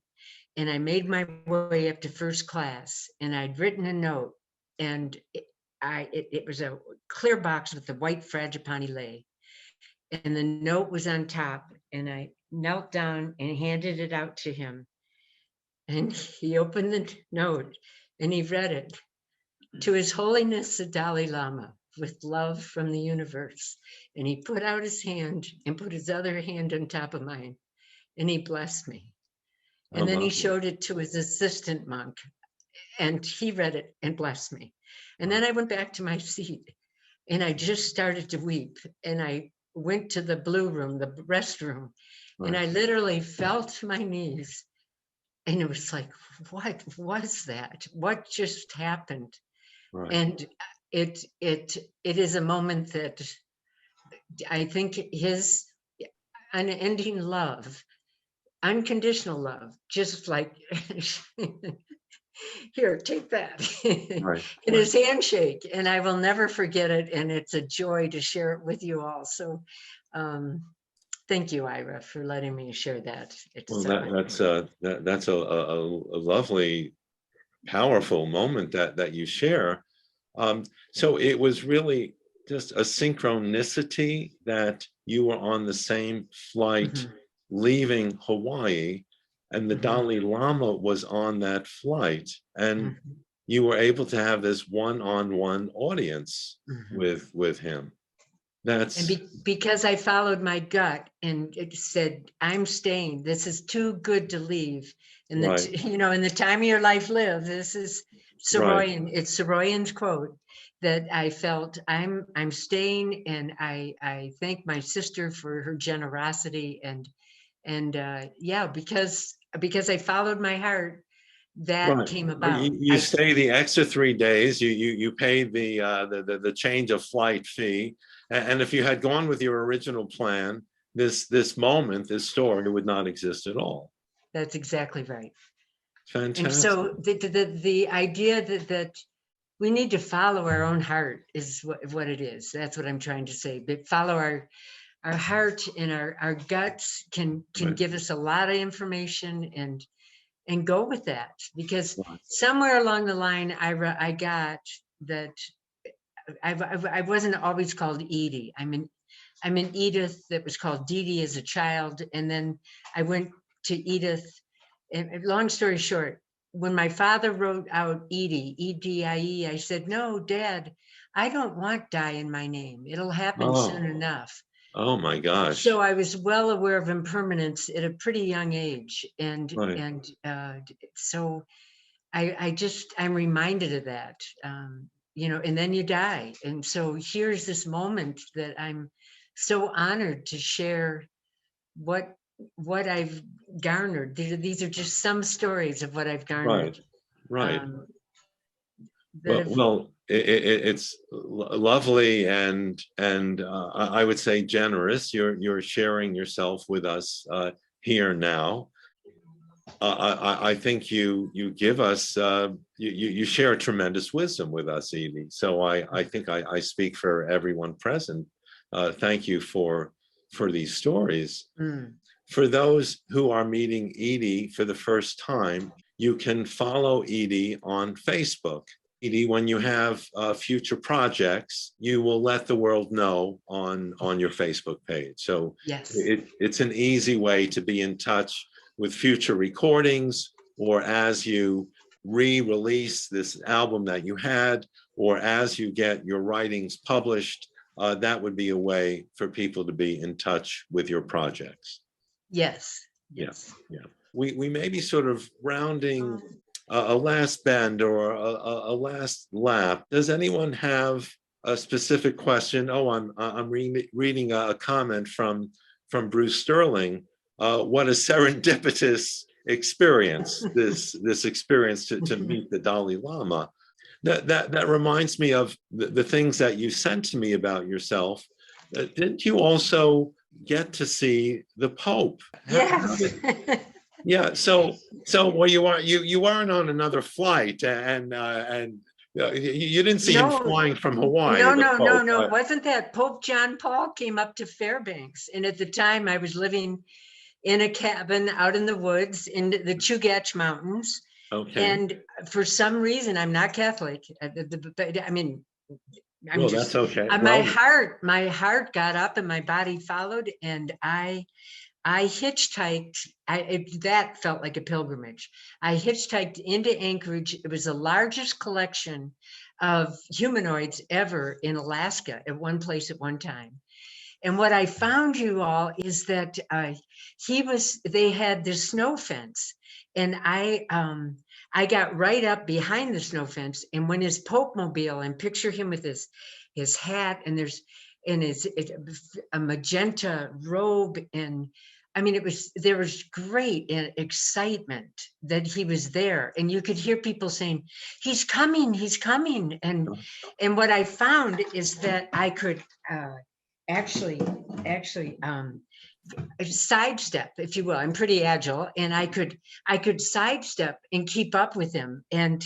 And I made my way up to first class, and I'd written a note, and it was a clear box with the white frangipani lei. And the note was on top, and I knelt down and handed it out to him. And he opened the note and he read it. "To His Holiness the Dalai Lama, with love from the universe." And he put out his hand and put his other hand on top of mine, and he blessed me. And then he showed it to his assistant monk, and he read it and blessed me. And then I went back to my seat, and I just started to weep. And I went to the blue room, the restroom, and I literally fell to my knees. And it was like, what was that? What just happened? Right. And it is a moment that I think his unending love, unconditional love, just like, here, take that. Right. And his handshake, and I will never forget it. And it's a joy to share it with you all. So thank you, Ira, for letting me share that. Well, that's a lovely powerful moment that you share. So it was really just a synchronicity that you were on the same flight Mhm. leaving Hawaii, and the Mhm. Dalai Lama was on that flight, and Mhm. you were able to have this one-on-one audience Mhm. with him. And That's because I followed my gut and it said, I'm staying. This is too good to leave. And right, in the time of your life live, this is right, Soroyan. It's Soroyan's quote that I felt I'm staying, and I thank my sister for her generosity, and yeah, because I followed my heart, that right. came Well, about. you stay the extra 3 days. You paid the change of flight fee, and if you had gone with your original plan, this moment, this story would not exist at all. That's exactly right. And Fantastic. so the idea that we need to follow our own heart is what it is. That's what I'm trying to say. But follow our heart, and our guts can Right, give us a lot of information, and go with that, because right, somewhere along the line I got that I wasn't always called Edie. I'm an Edith that was called Dee Dee as a child, and then I went to Edith. And long story short, when my father wrote out Edie, Edie, I said, "No, Dad, I don't want die in my name. It'll happen soon oh, enough." oh my gosh. So I was well aware of impermanence at a pretty young age, Right, so I'm reminded of that, and then you die. And so here's this moment that I'm so honored to share what I've garnered. These are just some stories of what I've right, garnered, right. um, that Well, have, well, it's lovely, and I would say generous. You're sharing yourself with us here now. I think you give us you share tremendous wisdom with us, Edie. So I think I speak for everyone present. Thank you for these stories. mm, For those who are meeting Edie for the first time, you can follow Edie on Facebook. Edie, when you have future projects, you will let the world know on your Facebook page. So yes, it's an easy way to be in touch with future recordings, or as you re-release this album that you had, or as you get your writings published, that would be a way for people to be in touch with your projects. yes, Yeah, yes. yeah. We may be sort of rounding a last bend or a last lap. Does anyone have a specific question? Oh, I'm reading a comment from Bruce Sterling. What a serendipitous experience, this experience to meet the Dalai Lama. That reminds me of the things that you sent to me about yourself. Didn't you also get to see the Pope? How Yes. did, yeah, so well, you weren't on another flight, and you didn't see him No, flying from Hawaii, no, the no, no, Pope. no. It wasn't that. Pope John Paul came up to Fairbanks. And at the time I was living in a cabin out in the woods in the Chugach Mountains. Okay, And for some reason, I'm not Catholic. I mean, I'm well, that's just, okay. my heart got up and my body followed, and I hitchhiked. That felt like a pilgrimage. I hitchhiked into Anchorage. It was the largest collection of humanoids ever in Alaska at one place at one time. And what I found, you all, is that they had this snow fence, and I got right up behind the snow fence. And when his Pope mobile, and picture him with his hat, and a magenta robe, and I mean, there was great excitement that he was there, and you could hear people saying, he's coming, and what I found is that I could actually sidestep, if you will. I'm pretty agile, and I could sidestep and keep up with him, and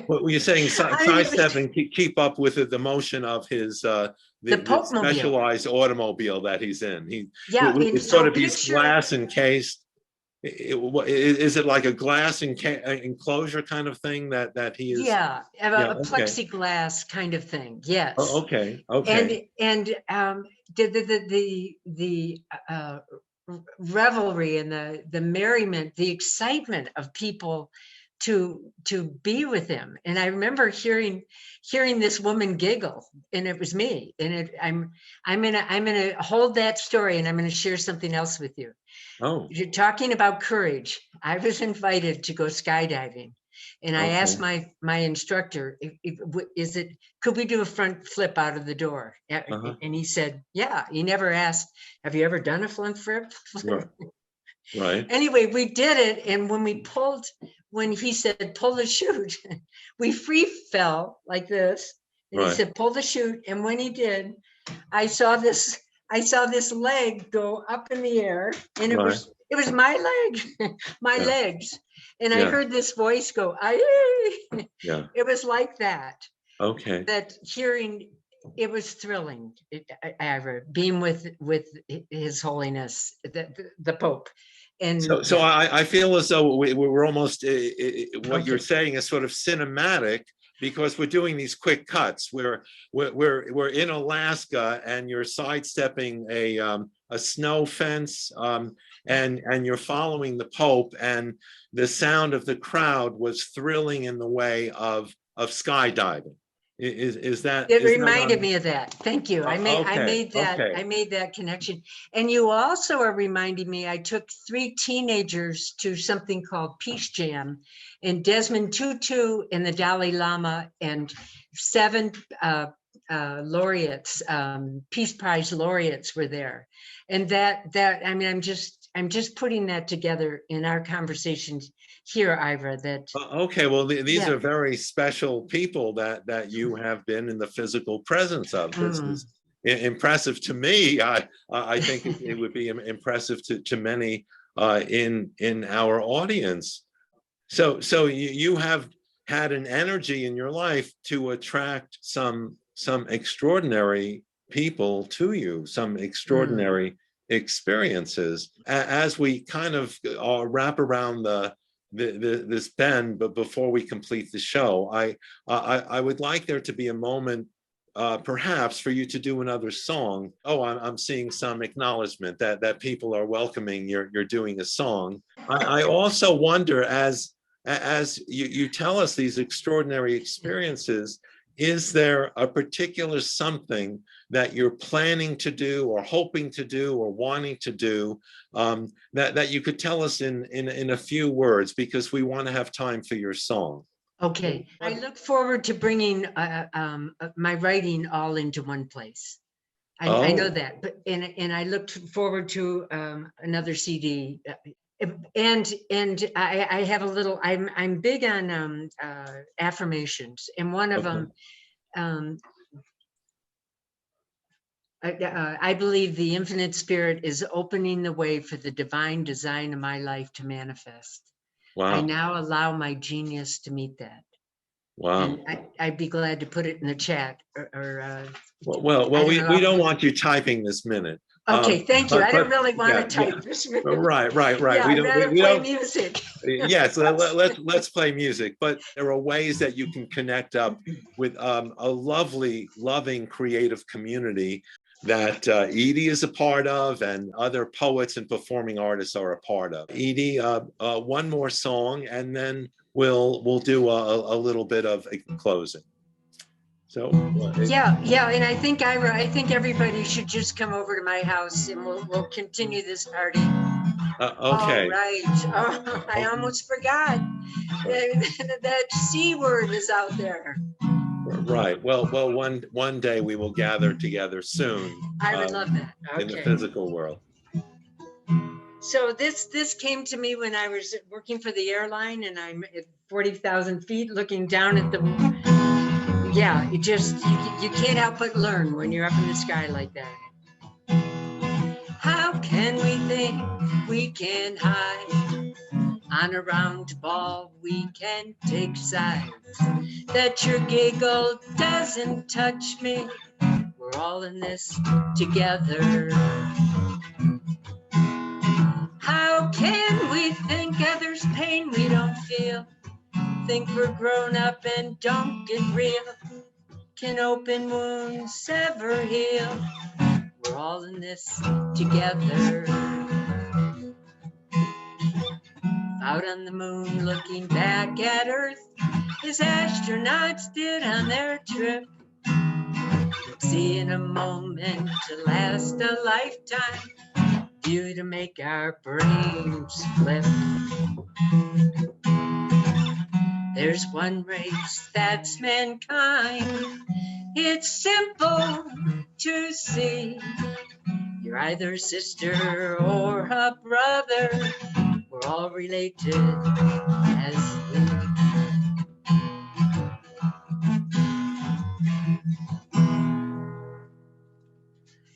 What were you saying? I mean, it was Sidestep and keep up with the motion of his the the Pope mobile. specialized automobile that he's in. Yeah, and It's sort so of, he's picture, glass encased. Is it like a glass enclosure kind of thing that he is? Yeah, Yeah, a okay. plexiglass kind of thing. Yes. Oh, okay. Okay. And the revelry and the merriment, the excitement of people to be with him. And I remember hearing this woman giggle, and it was me. And I'm gonna hold that story, and I'm gonna share something else with you. Oh, You're talking about courage. I was invited to go skydiving, and I asked okay. my instructor, could we do a front flip out of the door? Uh-huh. And he said, yeah. He never asked, have you ever done a front flip? Right. Right. Anyway, we did it, and when he said pull the chute, we free fell like this, and he Right. said pull the chute, and when he did, I saw this leg go up in the air, and it Right. was my leg, my Yeah. legs, and I Yeah. heard this voice go, aye. Yeah. It was like that. Okay. That hearing, it was thrilling. Being with His Holiness, the Pope. And So I feel as though we're almost what you're Okay. saying is sort of cinematic, because we're doing these quick cuts. We're in Alaska, and you're sidestepping a snow fence, and you're following the Pope, and the sound of the crowd was thrilling in the way of skydiving. Is that? it Is that reminded me of that. Thank you. I made that connection. And you also are reminding me, I took 3 teenagers to something called Peace Jam, and Desmond Tutu and the Dalai Lama and 7 laureates, Peace Prize laureates were there. And I mean, I'm just putting that together in our conversations here, Ira, that Okay, well, these Yeah. are very special people that you have been in the physical presence of. This is impressive to me. I think it would be impressive to many in our audience. So you have had an energy in your life to attract some extraordinary people to you, some extraordinary experiences. As we kind of wrap around this bend, but before we complete the show, I would like there to be a moment, perhaps, for you to do another song. Oh, I'm seeing some acknowledgement that people are welcoming you're doing a song. I also wonder, as you tell us these extraordinary experiences, is there a particular something that you're planning to do or hoping to do or wanting to do, that you could tell us in a few words, because we want to have time for your song? Okay, I look forward to bringing my writing all into one place. I know that, but and I looked forward to another CD. And I have a little. I'm big on affirmations, and one of Okay. them. I believe the infinite spirit is opening the way for the divine design of my life to manifest. I Wow. now allow my genius to meet that. Wow. And I'd be glad to put it in the chat Well, I don't we know. don't want you typing this minute. Okay, thank you. I don't really want yeah, to type this. Right. Yeah, We I'd rather we play don't. music. Yes, let's play music. But there are ways that you can connect up with a lovely, loving, creative community that Edee is a part of, and other poets and performing artists are a part of. Edee, one more song, and then we'll do a little bit of closing. So Yeah, and I think Ira, I think everybody should just come over to my house, and we'll continue this party. okay. All right. Oh, I almost forgot. That C word is out there. Right. Well, one day we will gather together soon. I would love that. Okay. In the physical world. So this came to me when I was working for the airline, and I'm at 40,000 feet looking down at the. Yeah, you can't help but learn when you're up in the sky like that. How can we think we can hide? On a round ball we can take sides. That your giggle doesn't touch me. We're all in this together. How can we pain we don't feel. Think we're grown up and don't get real. Can open wounds ever heal? We're all in this together. Out on the moon looking back at Earth, as astronauts did on their trip. See in a moment to last a lifetime, due to make our brains flip. There's one race, that's mankind. It's simple to see. You're either a sister or a brother. We're all related as we.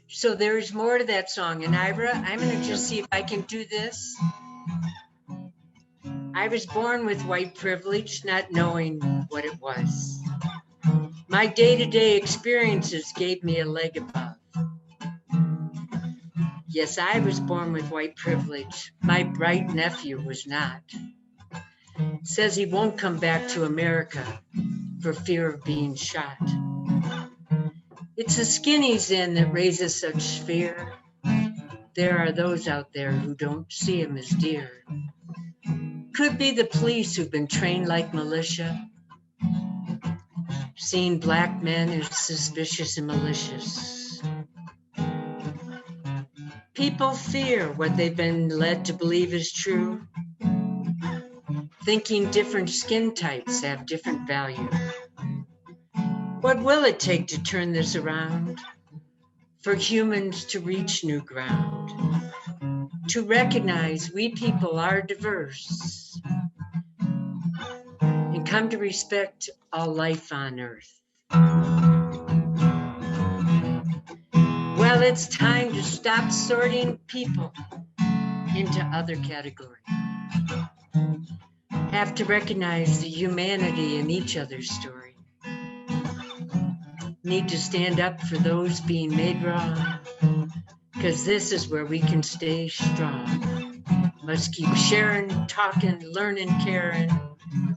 So there's more to that song. And Ira, I'm gonna just see if I can do this. I was born with white privilege, not knowing what it was. My day-to-day experiences gave me a leg above. Yes, I was born with white privilege. My bright nephew was not. Says he won't come back to America for fear of being shot. It's the skinnies in that raises such fear. There are those out there who don't see him as dear. Could be the police who've been trained like militia, seeing black men as suspicious and malicious. People fear what they've been led to believe is true, thinking different skin types have different value. What will it take to turn this around? For humans to reach new ground, to recognize we people are diverse, and come to respect all life on earth. Well, it's time to stop sorting people into other categories. Have to recognize the humanity in each other's story. Need to stand up for those being made wrong, because this is where we can stay strong. Must keep sharing, talking, learning, caring.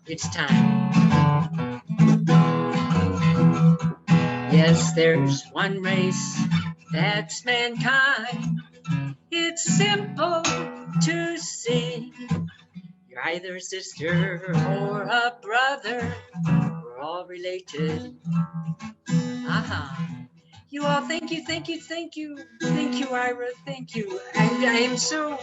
It's time. Yes, there's one race, that's mankind. It's simple to see. You're either a sister or a brother. We're all related. You all, thank you, thank you, thank you. Thank you, Ira, thank you. I am so,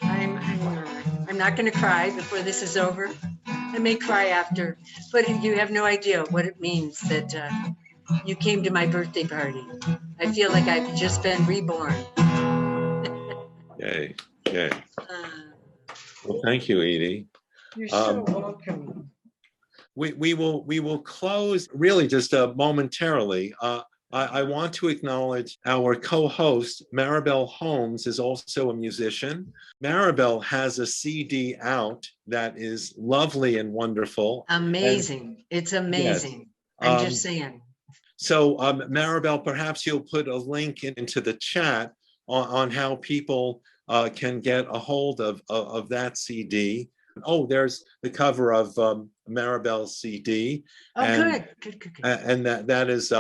I'm not gonna cry before this is over. I may cry after, but you have no idea what it means that you came to my birthday party. I feel like I've just been reborn. Yay, yay. Well, thank you, Edee. You're so welcome. We will close really just momentarily. I want to acknowledge our co-host, Maribel Holmes, is also a musician. Maribel has a CD out that is lovely and wonderful. Amazing. It's amazing. Yes. I'm just saying. So Maribel, perhaps you'll put a link into the chat on how people can get a hold of that CD. Oh, there's the cover of Maribel's CD. Oh, and, good. And that is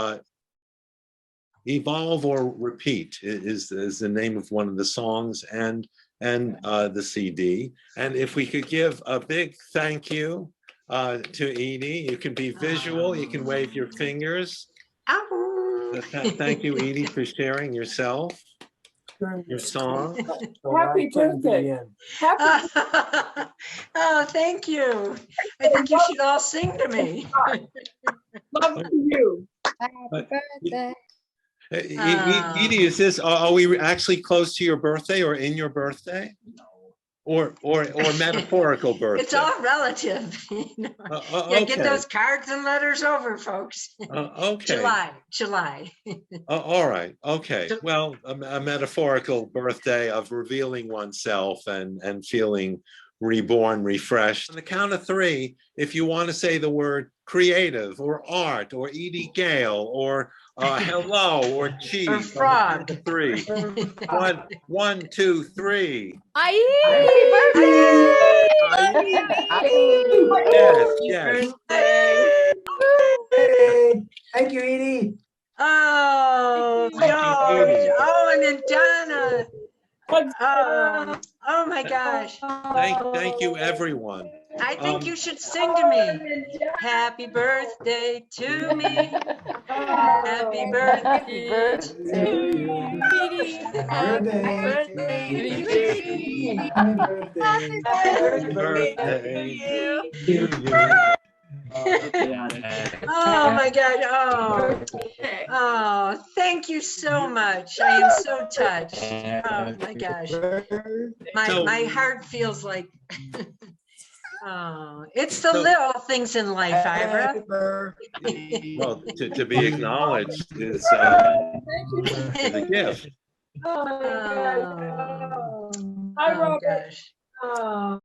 Evolve or Repeat is the name of one of the songs and the CD. And if we could give a big thank you to Edee. You can be visual, you can wave your fingers. Thank you, Edee, for sharing yourself. Your song. Happy birthday. Happy. Oh, thank you. I think you should all sing to me. Love to you. Happy birthday. Edee, is this, are we actually close to your birthday or in your birthday? Or metaphorical birthday? It's all relative. You know? Okay. Get those cards and letters over, folks. Okay. July. All right. Okay. Well, a metaphorical birthday of revealing oneself and feeling reborn, refreshed. On the count of three, if you want to say the word creative or art or Edee Gail or hello or cheese. Or frog. Three. One, two, three. Happy Yes. Birthday. Hey, thank you, Edie. Oh, Thank you, George. Edie. Oh, and then Donna. Oh my gosh. Thank you, everyone. I think you should sing to me. Happy birthday to me. Happy birthday to you. Happy birthday. Happy birthday to you. Oh my God. Oh, thank you so much. I am so touched. Oh my gosh. My heart feels like, oh, it's the little things in life, Ira. Well, to be acknowledged is a gift. Oh, I oh wrote gosh. it.